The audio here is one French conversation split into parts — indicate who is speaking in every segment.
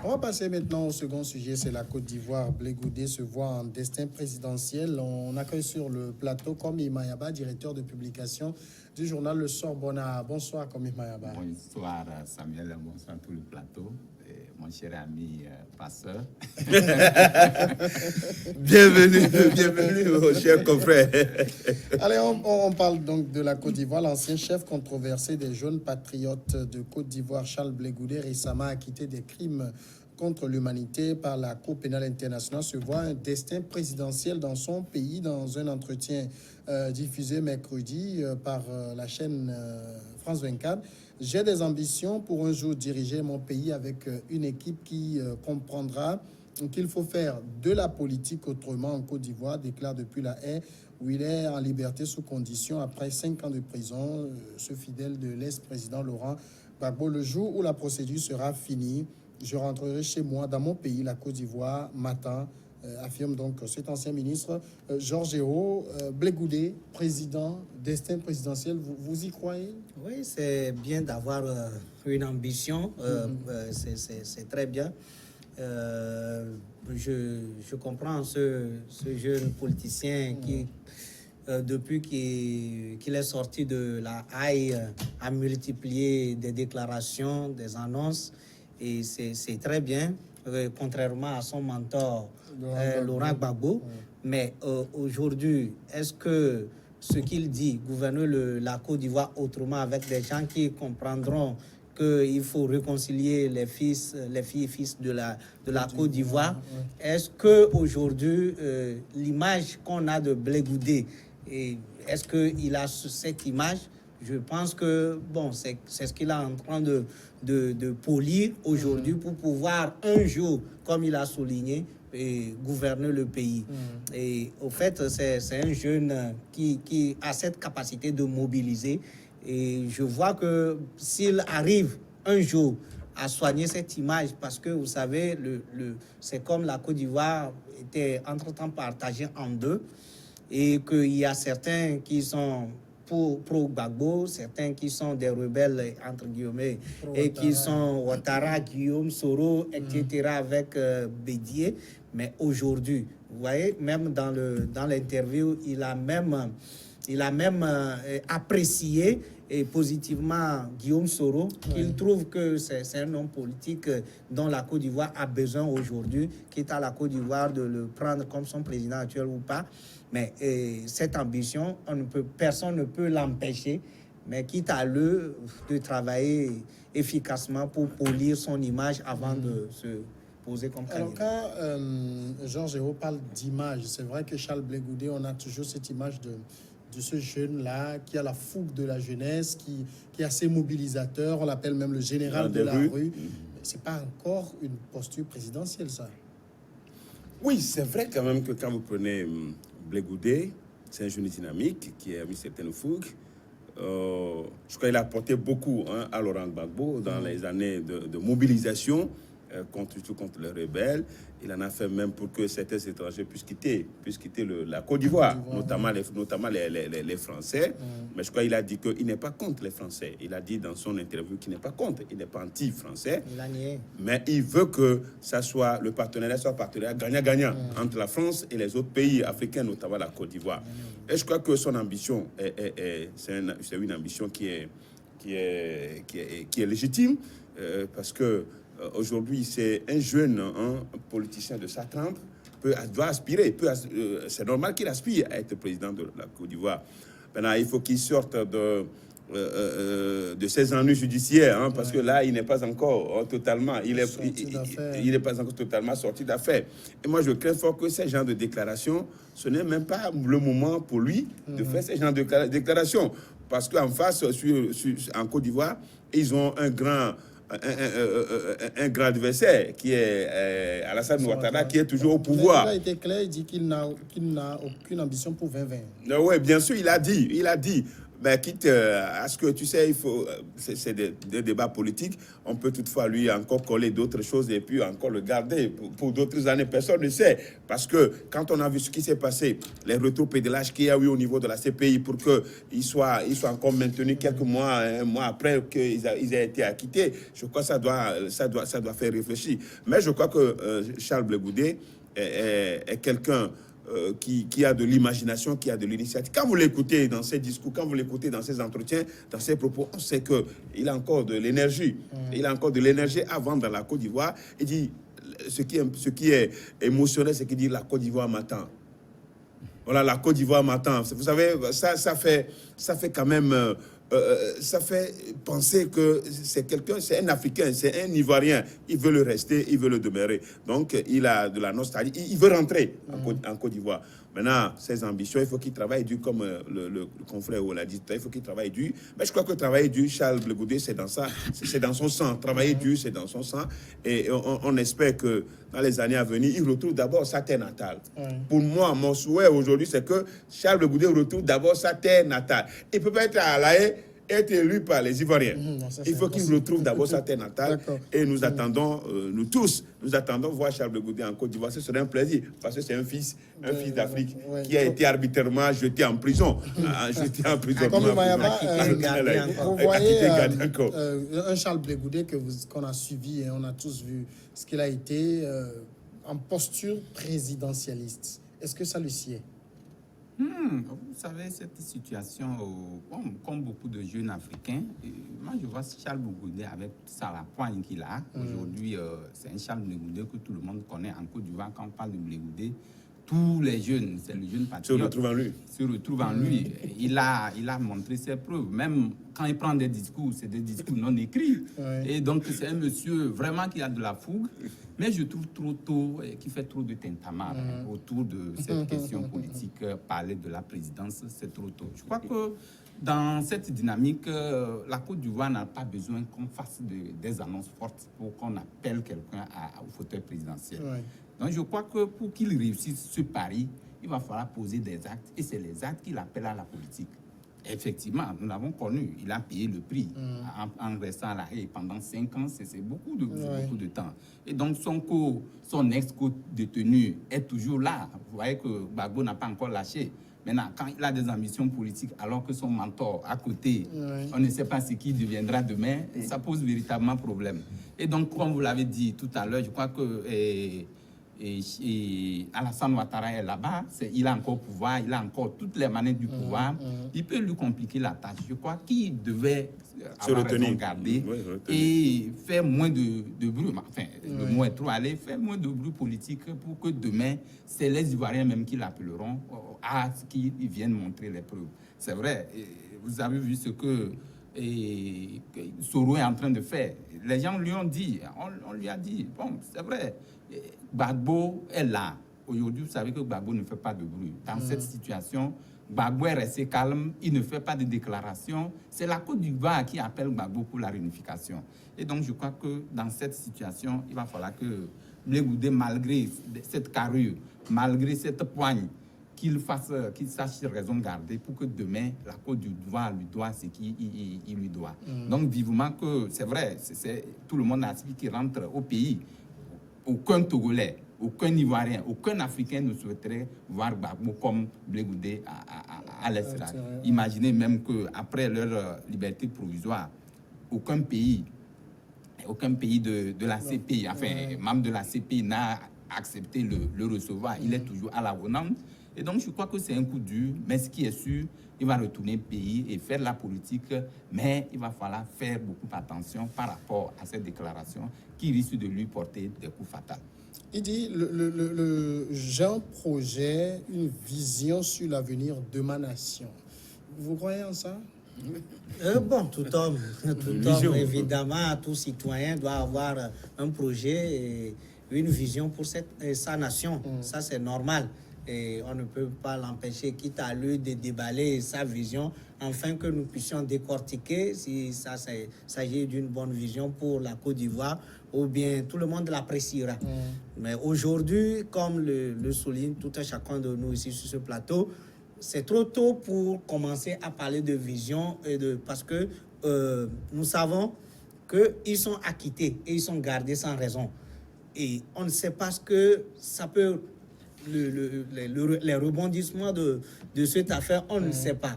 Speaker 1: On va passer maintenant au second sujet, c'est la Côte d'Ivoire. Blé Goudé se voit en destin présidentiel. On accueille sur le plateau Komi Mayaba, directeur de publication du journal Le Sorbona. Bonsoir Komi Mayaba.
Speaker 2: Bonsoir Samuel, bonsoir tout le plateau. Et mon cher ami passeur.
Speaker 3: Bienvenue, mon cher confrère.
Speaker 1: Allez, on parle donc de la Côte d'Ivoire. L'ancien chef controversé des jeunes patriotes de Côte d'Ivoire, Charles Blé Goudé, récemment acquitté des crimes contre l'humanité par la Cour pénale internationale, se voit un destin présidentiel dans son pays. Dans un entretien diffusé mercredi par la chaîne France 24, j'ai des ambitions pour un jour diriger mon pays avec une équipe qui comprendra qu'il faut faire de la politique autrement en Côte d'Ivoire, déclare depuis la haie où il est en liberté sous condition après 5 ans de prison, ce fidèle de l'ex-président Laurent Gbagbo. Le jour où la procédure sera finie, je rentrerai chez moi, dans mon pays, la Côte d'Ivoire, m'attend, affirme donc cet ancien ministre. Georges-Éo, Blé Goudé, président, destin présidentiel, vous y croyez?
Speaker 4: Oui, c'est bien d'avoir une ambition, c'est très bien. Je comprends ce jeune politicien qui, depuis qu'il est sorti de la haie, a multiplié des déclarations, des annonces, et c'est très bien, contrairement à son mentor, Laurent Gbagbo. Mais aujourd'hui, est-ce que ce qu'il dit, gouverner la Côte d'Ivoire autrement avec des gens qui comprendront qu'il faut réconcilier les filles et fils de la Côte d'Ivoire. Est-ce qu'aujourd'hui, l'image qu'on a de Blé Goudé, est-ce qu'il a cette image? Je pense que bon, c'est ce qu'il est en train de polir aujourd'hui pour pouvoir un jour, comme il a souligné, gouverner le pays. Et au fait, c'est un jeune qui a cette capacité de mobiliser. Et je vois que s'il arrive un jour à soigner cette image, parce que vous savez, c'est comme la Côte d'Ivoire était entre-temps partagée en deux, et qu'il y a certains qui sont pro-Gbagbo, certains qui sont des rebelles, entre guillemets, et qui sont Ouattara, Guillaume Soro, etc., avec Bédié. Mais aujourd'hui, vous voyez, même dans l'interview, il a même apprécié et positivement Guillaume Soro, qu'il trouve que c'est un homme politique dont la Côte d'Ivoire a besoin aujourd'hui, quitte à la Côte d'Ivoire de le prendre comme son président actuel ou pas. Mais cette ambition, personne ne peut l'empêcher, mais quitte à de travailler efficacement pour polir son image avant de se poser comme candidat.
Speaker 1: Alors quand Georges-Éo parle d'image, c'est vrai que Charles Blé Goudé, on a toujours cette image de ce jeune-là qui a la fougue de la jeunesse, qui est assez mobilisateur, on l'appelle même le général de la rue. Mais ce n'est pas encore une posture présidentielle, ça.
Speaker 3: Oui, c'est vrai quand même que quand vous prenez Blé Goudé, c'est un jeune dynamique qui a mis certaines fougues. Je crois qu'il a apporté beaucoup à Laurent Gbagbo dans les années de mobilisation contre les rebelles. Il en a fait même pour que certains étrangers puissent quitter la Côte d'Ivoire, notamment les Français. Mais je crois qu'il a dit qu'il n'est pas contre les Français. Il a dit dans son interview qu'il n'est pas contre, il n'est pas anti-français.
Speaker 4: Il a nié.
Speaker 3: Mais il veut que ça soit le partenariat gagnant-gagnant entre la France et les autres pays africains, notamment la Côte d'Ivoire. Et je crois que son ambition c'est une ambition qui est légitime parce que aujourd'hui, c'est un jeune politicien de sa trempe, doit aspirer, c'est normal qu'il aspire à être président de la Côte d'Ivoire. Maintenant, il faut qu'il sorte de ses ennuis judiciaires, parce que là, il n'est pas encore totalement, il n'est pas encore totalement sorti d'affaires. Et moi, je crains fort que ce genre de déclaration, ce n'est même pas le moment pour lui de faire ce genre de déclaration, parce qu'en face, en Côte d'Ivoire, ils ont un grand adversaire qui est Alassane Ouattara, qui est toujours au pouvoir.
Speaker 1: Il a été clair, il dit qu'il n'a aucune ambition pour 2020.
Speaker 3: Oui, bien sûr, il a dit. Mais quitte à ce que, tu sais, il faut, c'est des débats politiques, on peut toutefois lui encore coller d'autres choses et puis encore le garder pour d'autres années. Personne ne sait. Parce que quand on a vu ce qui s'est passé, les rétropédalages qu'il y a eu au niveau de la CPI pour qu'ils soient encore maintenus quelques mois, un mois après qu'ils aient été acquittés, je crois que ça doit faire réfléchir. Mais je crois que Charles Blé Goudé est quelqu'un qui a de l'imagination, qui a de l'initiative. Quand vous l'écoutez dans ses discours, quand vous l'écoutez dans ses entretiens, dans ses propos, on sait qu'il a encore de l'énergie. Il a encore de l'énergie à vendre dans la Côte d'Ivoire. Il dit, ce qui est émotionnel, c'est qu'il dit la Côte d'Ivoire m'attend. Voilà, la Côte d'Ivoire m'attend. Vous savez, ça fait quand même... ça fait penser que c'est quelqu'un, c'est un Africain, c'est un Ivoirien. Il veut le rester, il veut le demeurer. Donc, il a de la nostalgie. Il veut rentrer en Côte d'Ivoire. Maintenant, ses ambitions, il faut qu'il travaille dur, comme le confrère l'a dit. Il faut qu'il travaille dur. Mais je crois que travailler dur, Charles Blé Goudé, c'est dans ça, c'est dans son sang. Travailler dur, c'est dans son sang. Et on espère que dans les années à venir, il retrouve d'abord sa terre natale. Pour moi, mon souhait aujourd'hui, c'est que Charles Blé Goudé retrouve d'abord sa terre natale. Il ne peut pas être à La Haye, être élu par les Ivoiriens. Il faut qu'il retrouve d'abord sa terre natale. Et nous attendons, nous tous, nous attendons voir Charles Blé Goudé en Côte d'Ivoire. Ce serait un plaisir, parce que c'est un fils d'Afrique qui a été arbitrairement jeté en prison. Jeté en prison.
Speaker 1: Comme Mayaba, vous voyez
Speaker 3: encore.
Speaker 1: Un Charles Blé Goudé qu'on a suivi et on a tous vu ce qu'il a été en posture présidentialiste. Est-ce que ça lui sied?
Speaker 2: Vous savez, cette situation, comme beaucoup de jeunes Africains, moi je vois Charles Blé Goudé avec ça, la poigne qu'il a. Aujourd'hui, c'est un Charles Blé Goudé que tout le monde connaît en Côte d'Ivoire. Quand on parle de Blé Goudé, tous les jeunes, c'est le jeune patriote, se retrouve en lui. Il a montré ses preuves. Même quand il prend des discours, c'est des discours non écrits. Et donc, c'est un monsieur vraiment qui a de la fougue. Mais je trouve trop tôt, qui fait trop de tintamarre autour de cette question politique. Parler de la présidence, c'est trop tôt. Je crois que dans cette dynamique, la Côte d'Ivoire n'a pas besoin qu'on fasse des annonces fortes pour qu'on appelle quelqu'un au fauteuil présidentiel. Donc, je crois que pour qu'il réussisse ce pari, il va falloir poser des actes. Et c'est les actes qu'il appelle à la politique. Effectivement, nous l'avons connu. Il a payé le prix en restant à La Haye pendant 5 ans. C'est beaucoup de temps. Et donc, son ex-co-détenu est toujours là. Vous voyez que Gbagbo n'a pas encore lâché. Maintenant, quand il a des ambitions politiques, alors que son mentor à côté, on ne sait pas ce qui deviendra demain, ça pose véritablement problème. Et donc, comme vous l'avez dit tout à l'heure, je crois que Alassane Ouattara est là-bas, il a encore pouvoir, il a encore toutes les manettes du pouvoir. Il peut lui compliquer la tâche. Je crois qu'il devait avoir raison garder et faire moins de bruit. Enfin, le mot est trop allé, faire moins de bruit politique pour que demain, c'est les Ivoiriens même qui l'appelleront à ce qu'ils viennent montrer les preuves. C'est vrai, vous avez vu ce que Soro est en train de faire. Les gens lui ont dit, on lui a dit, bon, c'est vrai, Gbagbo est là. Aujourd'hui, vous savez que Gbagbo ne fait pas de bruit. Dans cette situation, Gbagbo est resté calme, il ne fait pas de déclaration. C'est la Côte d'Ivoire qui appelle Gbagbo pour la réunification. Et donc, je crois que dans cette situation, il va falloir que Blé Goudé, malgré cette carrure, malgré cette poigne, qu'il sache raison garder pour que demain, la Côte d'Ivoire lui doit ce qu'il lui doit. Donc, vivement que, c'est vrai, tout le monde a aspiré qu'il rentre au pays. Aucun Togolais, aucun Ivoirien, aucun Africain ne souhaiterait voir Gbagbo comme Blé Goudé à l'Est. Imaginez même qu'après leur liberté provisoire, aucun pays de la CPI, enfin, membre de la CPI n'a accepté le recevoir. Il est toujours à la Hollande. Et donc, je crois que c'est un coup dur, mais ce qui est sûr, il va retourner au pays et faire de la politique, mais il va falloir faire beaucoup attention par rapport à cette déclaration qui risque de lui porter des coups fatals.
Speaker 1: Il dit, j'ai un projet, une vision sur l'avenir de ma nation. Vous croyez en ça?
Speaker 4: Bon, tout homme, évidemment, tout citoyen doit avoir un projet et une vision pour sa nation. Ça, c'est normal. Et on ne peut pas l'empêcher, quitte à lui de déballer sa vision, afin que nous puissions décortiquer si ça s'agit d'une bonne vision pour la Côte d'Ivoire, ou bien tout le monde l'appréciera. Mais aujourd'hui, comme le souligne tout un chacun de nous ici sur ce plateau, c'est trop tôt pour commencer à parler de vision parce que nous savons qu'ils sont acquittés et ils sont gardés sans raison. Et on ne sait pas ce que ça peut... les rebondissements de cette affaire, on ne sait pas.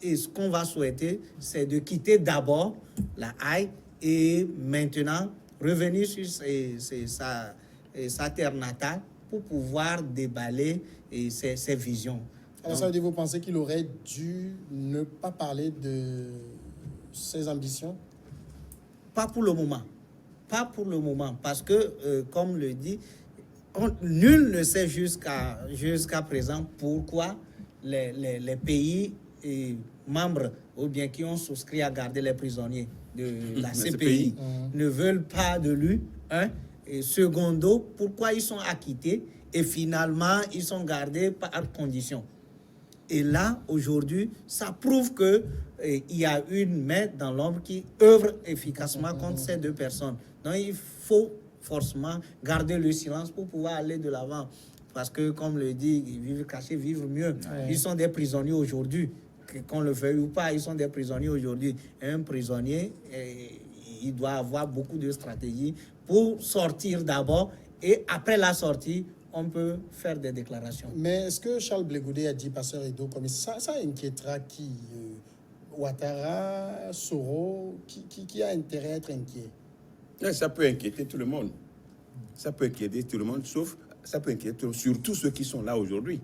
Speaker 4: Et ce qu'on va souhaiter, c'est de quitter d'abord la Haye et maintenant revenir sur sa terre natale pour pouvoir déballer ses visions.
Speaker 1: Alors, ça veut dire, vous pensez qu'il aurait dû ne pas parler de ses ambitions?
Speaker 4: Pas pour le moment. Pas pour le moment. Parce que, comme le dit, nul ne sait jusqu'à présent pourquoi les pays membres ou bien qui ont souscrit à garder les prisonniers de la CPI ne veulent pas de lui. Et secondo, pourquoi ils sont acquittés et finalement ils sont gardés par condition. Et là, aujourd'hui, ça prouve que il y a une main dans l'ombre qui œuvre efficacement contre ces deux personnes. Donc, il faut forcément garder le silence pour pouvoir aller de l'avant. Parce que, comme le dit, vivre caché, vivre mieux. Ouais. Ils sont des prisonniers aujourd'hui. Qu'on le veuille ou pas, ils sont des prisonniers aujourd'hui. Un prisonnier, il doit avoir beaucoup de stratégies pour sortir d'abord. Et après la sortie, on peut faire des déclarations.
Speaker 1: Mais est-ce que Charles Blé Goudé a dit, Pasteur Edo, comme ça inquiétera qui Ouattara, Soro, qui a intérêt à être inquiet?
Speaker 3: Ça peut inquiéter tout le monde. Ça peut inquiéter tout le monde, sauf ça peut inquiéter surtout ceux qui sont là aujourd'hui.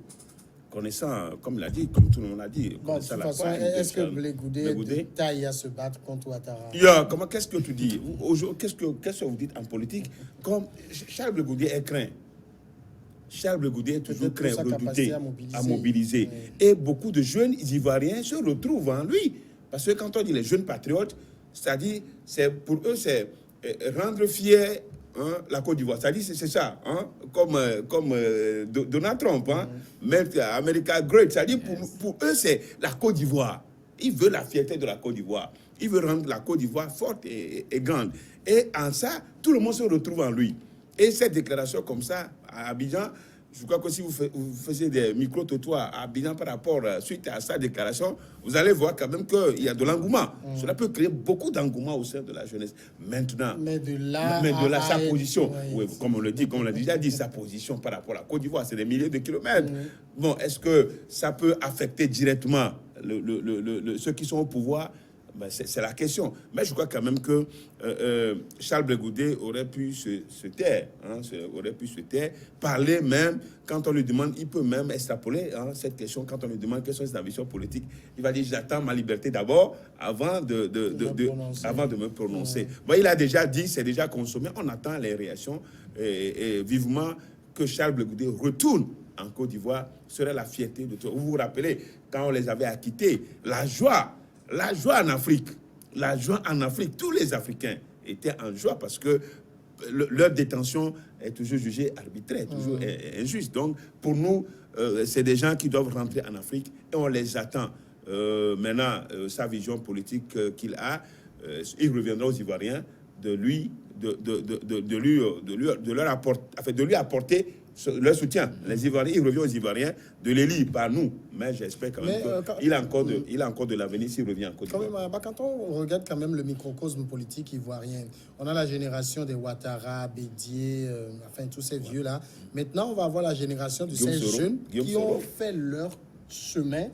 Speaker 3: Connaissant, comme l'a dit, comme tout le monde a dit.
Speaker 1: Bon, de toute façon, est-ce que Blé Goudé taille à se battre contre Ouattara?
Speaker 3: Qu'est-ce que tu dis? Qu'est-ce que vous dites en politique? Comme Charles Blé Goudé est craint. Charles Blé Goudé est toujours craint, redouté, à mobiliser. Oui. Et beaucoup de jeunes Ivoiriens se retrouvent en lui. Parce que quand on dit les jeunes patriotes, c'est-à-dire, pour eux, c'est rendre fier la Côte d'Ivoire. C'est-à-dire, c'est ça, comme Donald Trump, Make America Great. C'est-à-dire, pour eux, c'est la Côte d'Ivoire. Ils veulent la fierté de la Côte d'Ivoire. Ils veulent rendre la Côte d'Ivoire forte et grande. Et en ça, tout le monde se retrouve en lui. Et cette déclaration comme ça, à Abidjan, je crois que si vous faisiez des micro-trottoirs à Abidjan par rapport, suite à sa déclaration, vous allez voir quand même qu'il y a de l'engouement. Cela peut créer beaucoup d'engouement au sein de la jeunesse. Maintenant,
Speaker 1: mais de là
Speaker 3: sa position, oui, comme on le dit, comme on l'a déjà dit, sa position par rapport à la Côte d'Ivoire, c'est des milliers de kilomètres. Bon, est-ce que ça peut affecter directement ceux qui sont au pouvoir? Ben, c'est la question. Mais je crois quand même que Charles Blé Goudé aurait pu se taire, aurait pu se taire, parler même, quand on lui demande, il peut même extrapoler cette question, quand on lui demande quelles sont ses ambitions politiques, il va dire, j'attends ma liberté d'abord avant de me prononcer. Bon, il a déjà dit, c'est déjà consommé, on attend les réactions et vivement que Charles Blé Goudé retourne en Côte d'Ivoire, serait la fierté de tout. Vous vous rappelez, quand on les avait acquittés, la joie en Afrique, tous les Africains étaient en joie parce que leur détention est toujours jugée arbitraire, toujours injuste. Donc, pour nous, c'est des gens qui doivent rentrer en Afrique et on les attend. Maintenant, sa vision politique qu'il a, il reviendra aux Ivoiriens de lui apporter leur soutien. Les Ivoiriens, il revient aux Ivoiriens de l'élire par nous. Mais j'espère quand même qu'il a encore de l'avenir s'il revient en Côte d'Ivoire.
Speaker 1: Quand on regarde quand même le microcosme politique ivoirien, on a la génération des Ouattara, Bédié, enfin tous ces vieux-là. Maintenant, on va avoir la génération de ces jeunes qui ont fait leur chemin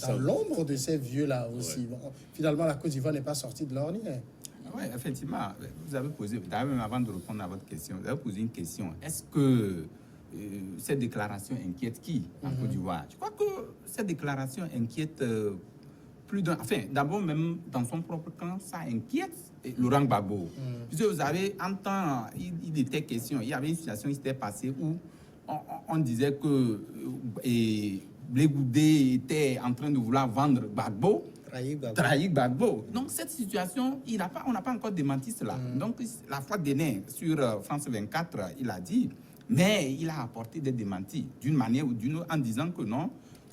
Speaker 1: dans l'ombre de ces vieux-là aussi. Ouais. Bon, finalement, la Côte d'Ivoire n'est pas sortie de l'ornière.
Speaker 2: Oui, effectivement. Vous avez posé, d'ailleurs, même avant de répondre à votre question, vous avez posé une question. Est-ce que cette déclaration inquiète qui en Côte d'Ivoire? Je crois que cette déclaration inquiète plus d'un... Enfin, d'abord, même dans son propre camp, ça inquiète Laurent Gbagbo. Puisque vous avez, en temps, il était question, il y avait une situation qui s'était passée où on disait que Blé Goudé était en train de vouloir vendre Gbagbo. Trahir Gbagbo. Donc, cette situation, on n'a pas encore démenti cela. Donc, la fois dernière, sur France 24, il a dit, mais il a apporté des démentis, d'une manière ou d'une autre, en disant que non,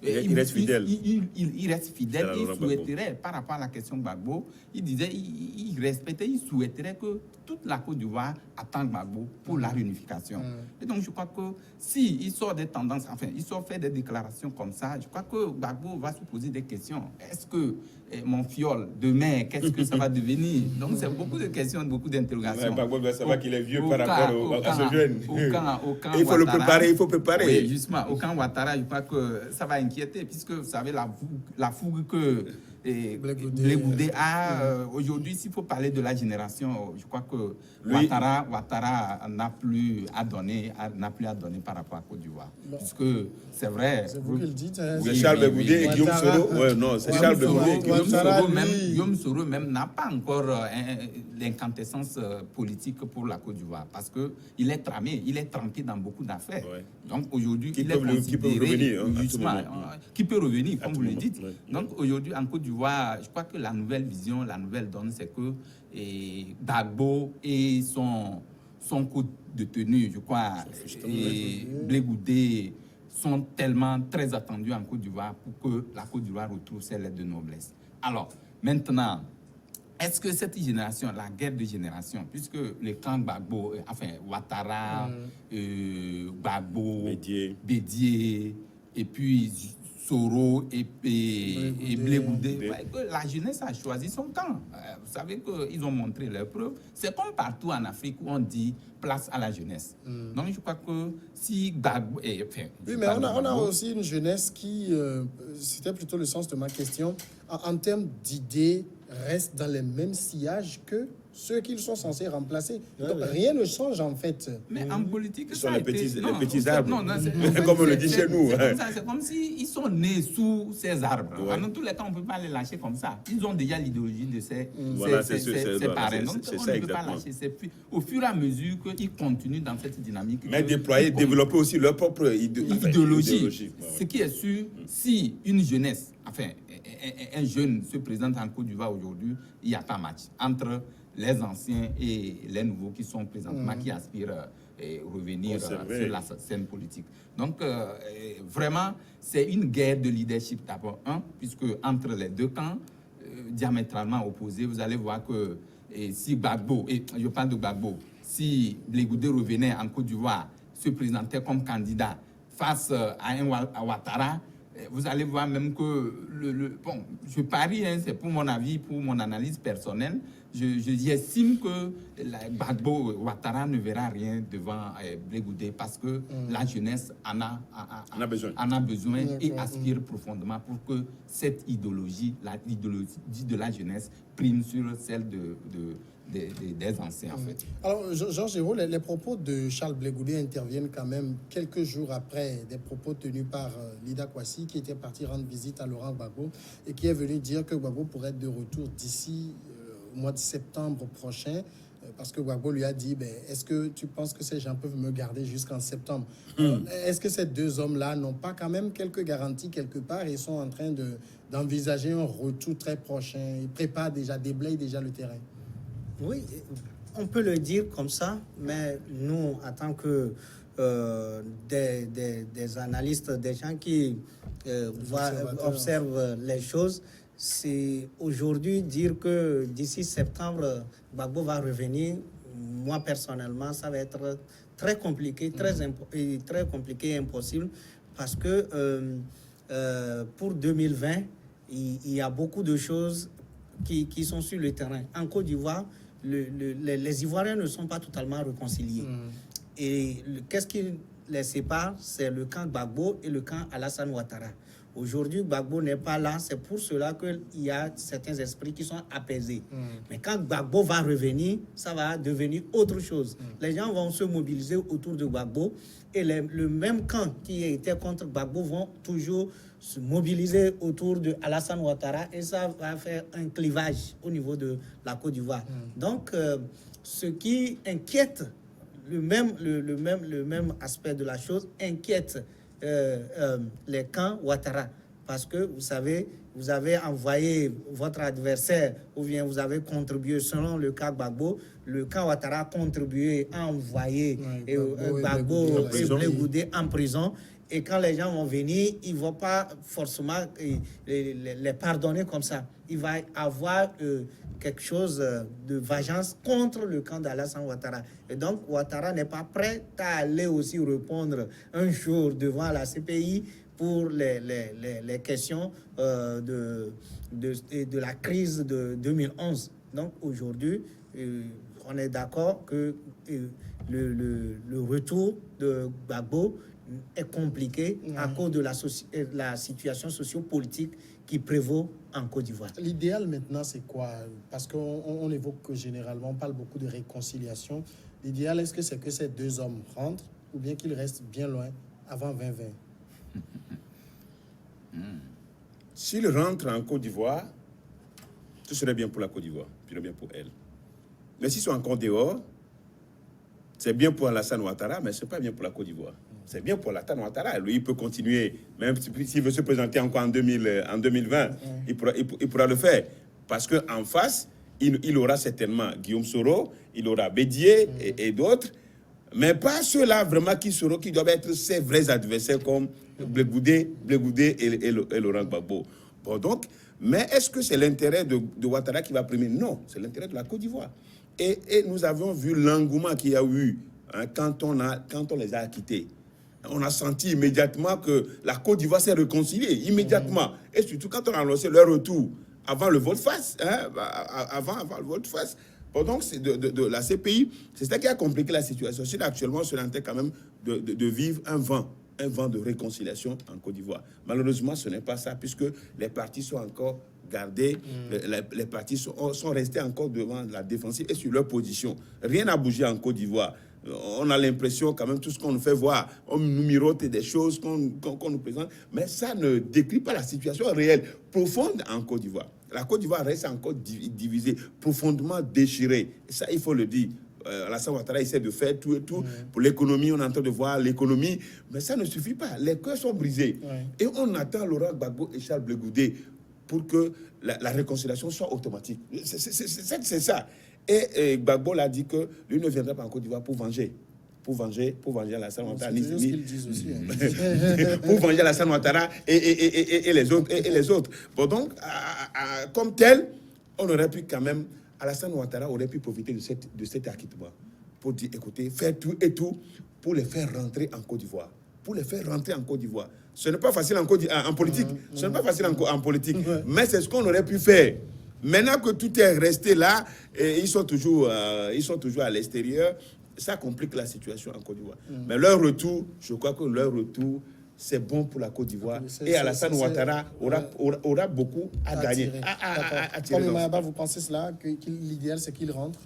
Speaker 3: Il reste fidèle.
Speaker 2: Il reste fidèle. Il souhaiterait, par rapport à la question Gbagbo, il disait, il respectait, il souhaiterait que toute la Côte d'Ivoire attende Gbagbo pour la réunification. Et donc, je crois que si il sort des tendances, enfin, il sort faire des déclarations comme ça, je crois que Gbagbo va se poser des questions. Est-ce que mon fiole, demain, qu'est-ce que ça va devenir? Donc, c'est beaucoup de questions, beaucoup d'interrogations.
Speaker 3: Gbagbo doit savoir qu'il est vieux par rapport à ce jeune.
Speaker 2: Il
Speaker 3: faut le préparer, il faut préparer.
Speaker 2: Oui, justement, au camp Ouattara, je crois que ça va inquiéter, puisque vous savez la fougue que Blé Goudé a. Aujourd'hui, s'il faut parler de la génération, je crois que Ouattara n'a plus à donner par rapport à Côte d'Ivoire. Puisque c'est vrai.
Speaker 1: C'est vous qui le dites.
Speaker 3: C'est Charles Blé Goudé et Guillaume Soro. Ouais, non, c'est Charles Blé Goudé et
Speaker 2: Guillaume Soro même n'a pas encore l'incandescence politique pour la Côte d'Ivoire. Parce qu'il est tramé, il est trempé dans beaucoup d'affaires. Ouais. Donc aujourd'hui, il est considéré... Qui peut revenir, justement, qui peut revenir, comme vous le dites. Ouais. Donc aujourd'hui, en Côte d'Ivoire, je crois que la nouvelle vision, la nouvelle donne, c'est que Gbagbo et son code de tenue, je crois, et Blé Goudé sont tellement très attendus en Côte d'Ivoire pour que la Côte d'Ivoire retrouve ses lettres de noblesse. Alors, maintenant, est-ce que cette génération, la guerre de génération, puisque les clans Gbagbo, enfin, Ouattara, Gbagbo, Bédié, et puis Soro et Blé Goudé, la jeunesse a choisi son camp. Vous savez qu'ils ont montré leurs preuves. C'est comme partout en Afrique où on dit place à la jeunesse. Donc je crois que si Gbagbo... Enfin,
Speaker 1: oui, mais on a aussi une jeunesse qui, c'était plutôt le sens de ma question, en termes d'idées, reste dans les mêmes sillages que ceux qu'ils sont censés remplacer. Donc, rien ne change en fait.
Speaker 2: Mais en politique,
Speaker 3: ce sont les petits arbres. Comme on le dit chez nous.
Speaker 2: C'est comme s'ils sont nés sous ces arbres. Dans tous les cas, on ne peut pas les lâcher comme ça. Ils ont déjà l'idéologie de ces parrains. Donc, on ne peut pas lâcher. Au fur et à mesure qu'ils continuent dans cette dynamique.
Speaker 3: Mais déployer, développer aussi leur propre idéologie.
Speaker 2: Ce qui est sûr, si une jeunesse, enfin, un jeune se présente en Côte d'Ivoire aujourd'hui, il n'y a pas match entre les anciens et les nouveaux qui sont présentement, qui aspirent à revenir sur la scène politique. Donc, vraiment, c'est une guerre de leadership d'abord, puisque entre les deux camps, diamétralement opposés, vous allez voir que si Gbagbo, et je parle de Gbagbo, si Blé Goudé revenait en Côte d'Ivoire, se présentait comme candidat face à Ouattara, vous allez voir même que, bon, je parie, c'est pour mon avis, pour mon analyse personnelle, j'estime que Gbagbo Ouattara ne verra rien devant Blé Goudé parce que la jeunesse en a besoin et aspire profondément pour que cette idéologie, l'idéologie de la jeunesse, prime sur celle des anciens, en fait.
Speaker 1: Alors, Georges Hérault, les propos de Charles Blé Goudé interviennent quand même quelques jours après des propos tenus par Lida Kwasi, qui était parti rendre visite à Laurent Gbagbo et qui est venu dire que Gbagbo pourrait être de retour d'ici au mois de septembre prochain, parce que Gbagbo lui a dit, est-ce que tu penses que ces gens peuvent me garder jusqu'en septembre? Est-ce que ces deux hommes-là n'ont pas quand même quelques garanties quelque part et sont en train d'envisager un retour très prochain? Ils préparent déjà, déblayent déjà le terrain.
Speaker 4: Oui, on peut le dire comme ça, mais nous, en tant que des analystes, des gens qui observent les choses, c'est aujourd'hui dire que d'ici septembre, Gbagbo va revenir. Moi, personnellement, ça va être très compliqué, très compliqué et impossible, parce que pour 2020, il y a beaucoup de choses qui sont sur le terrain. En Côte d'Ivoire, les Ivoiriens ne sont pas totalement réconciliés. Et qu'est-ce qui les sépare? C'est le camp Gbagbo et le camp Alassane Ouattara. Aujourd'hui, Gbagbo n'est pas là. C'est pour cela qu'il y a certains esprits qui sont apaisés. Mais quand Gbagbo va revenir, ça va devenir autre chose. Les gens vont se mobiliser autour de Gbagbo et le même camp qui était contre Gbagbo vont toujours se mobiliser autour de Alassane Ouattara et ça va faire un clivage au niveau de la Côte d'Ivoire. Donc, ce qui inquiète, le même aspect de la chose, inquiète les camps Ouattara. Parce que, vous savez, vous avez envoyé votre adversaire ou bien vous avez contribué, selon le cas Gbagbo, le camp Ouattara a contribué à envoyer Gbagbo et Blé Goudé en prison. Et quand les gens vont venir, ils ne vont pas forcément les pardonner comme ça. Il va y avoir quelque chose de vengeance contre le camp d'Alassane Ouattara. Et donc, Ouattara n'est pas prêt à aller aussi répondre un jour devant la CPI pour les questions de la crise de 2011. Donc, aujourd'hui, on est d'accord que le retour de Gbagbo est compliqué à cause de la situation socio-politique qui prévaut en Côte d'Ivoire.
Speaker 1: L'idéal maintenant, c'est quoi? Parce qu'on évoque que généralement, on parle beaucoup de réconciliation. L'idéal, est-ce que c'est que ces deux hommes rentrent ou bien qu'ils restent bien loin avant 2020?
Speaker 3: S'ils rentrent en Côte d'Ivoire, ce serait bien pour la Côte d'Ivoire, puis bien pour elle. Mais s'ils sont encore dehors, c'est bien pour Alassane Ouattara, mais ce n'est pas bien pour la Côte d'Ivoire. C'est bien pour Alassane Ouattara. Lui, il peut continuer, même s'il veut se présenter encore en 2020, il pourra le faire. Parce qu'en face, il aura certainement Guillaume Soro, il aura Bédié et d'autres, mais pas ceux-là vraiment qui doivent être ses vrais adversaires comme Blé Goudé et Laurent Gbagbo. Bon, donc, mais est-ce que c'est l'intérêt de Ouattara qui va primer? Non, c'est l'intérêt de la Côte d'Ivoire. Et nous avons vu l'engouement qu'il y a eu quand on les a acquittés. On a senti immédiatement que la Côte d'Ivoire s'est réconciliée, immédiatement. Et surtout quand on a annoncé leur retour avant le volte-face. Avant le volte-face. Bon, donc, c'est de la CPI, c'est ça qui a compliqué la situation. Actuellement, on se tentait quand même de vivre un vent de réconciliation en Côte d'Ivoire. Malheureusement, ce n'est pas ça, puisque les partis sont encore gardés, les partis sont restés encore devant la défensive et sur leur position. Rien n'a bougé en Côte d'Ivoire. On a l'impression quand même, tout ce qu'on nous fait voir, on nous mirote des choses qu'on nous présente, mais ça ne décrit pas la situation réelle, profonde en Côte d'Ivoire. La Côte d'Ivoire reste encore divisée, profondément déchirée. Et ça, il faut le dire. Alassane Ouattara essaie de faire tout et tout. Pour l'économie, on est en train de voir l'économie, mais ça ne suffit pas. Les cœurs sont brisés. Et on attend Laurent Gbagbo et Charles Blé Goudé pour que la réconciliation soit automatique. C'est ça. Et Gbagbo l'a dit que lui ne viendra pas en Côte d'Ivoire pour venger. Pour venger Alassane Ouattara.
Speaker 1: C'est ce qu'ils disent aussi.
Speaker 3: Pour venger Alassane Ouattara et les autres. Bon, donc, comme tel, on aurait pu quand même, Alassane Ouattara aurait pu profiter de cet acquittement pour dire, écoutez, faire tout et tout pour les faire rentrer en Côte d'Ivoire. Ce n'est pas facile en politique. Ce n'est pas facile en politique. Mais c'est ce qu'on aurait pu faire. Maintenant que tout est resté là, et ils sont toujours à l'extérieur, ça complique la situation en Côte d'Ivoire. Mais leur retour, je crois que leur retour, c'est bon pour la Côte d'Ivoire. Et Alassane Ouattara aura beaucoup à gagner.
Speaker 1: Comme Mayaba, vous pensez cela, que l'idéal, c'est qu'il rentre?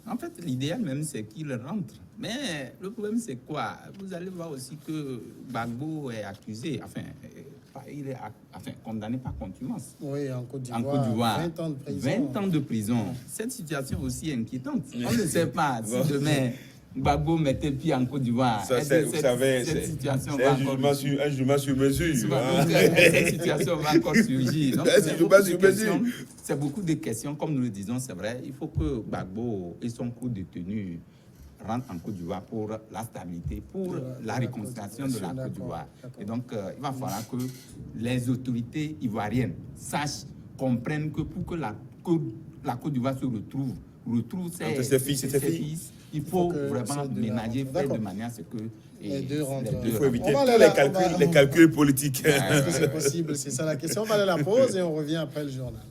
Speaker 2: En fait, l'idéal même, c'est qu'il rentre. Mais le problème, c'est quoi? Vous allez voir aussi que Gbagbo est accusé, il est condamné par contumace.
Speaker 1: Oui, en Côte d'Ivoire. 20 ans de prison.
Speaker 2: 20 ans de prison. Cette situation aussi est inquiétante. On ne sait pas si demain Gbagbo mettait le pied en Côte d'Ivoire.
Speaker 3: Vous savez, c'est un jugement sur mesure.
Speaker 2: Cette situation va encore surgir. Donc, c'est beaucoup de questions. Comme nous le disons, c'est vrai. Il faut que Gbagbo et son co-détenu rentrent en Côte d'Ivoire pour la stabilité, pour la réconciliation de la Côte d'Ivoire. Et donc, il va falloir que les autorités ivoiriennes comprennent que pour que la Côte d'Ivoire se retrouve ses fils, il faut vraiment ménager, faire de manière à ce que
Speaker 1: les deux rentrent.
Speaker 3: Il faut éviter les calculs politiques.
Speaker 1: Est-ce que c'est possible? C'est ça la question. On va aller à la pause et on revient après le journal.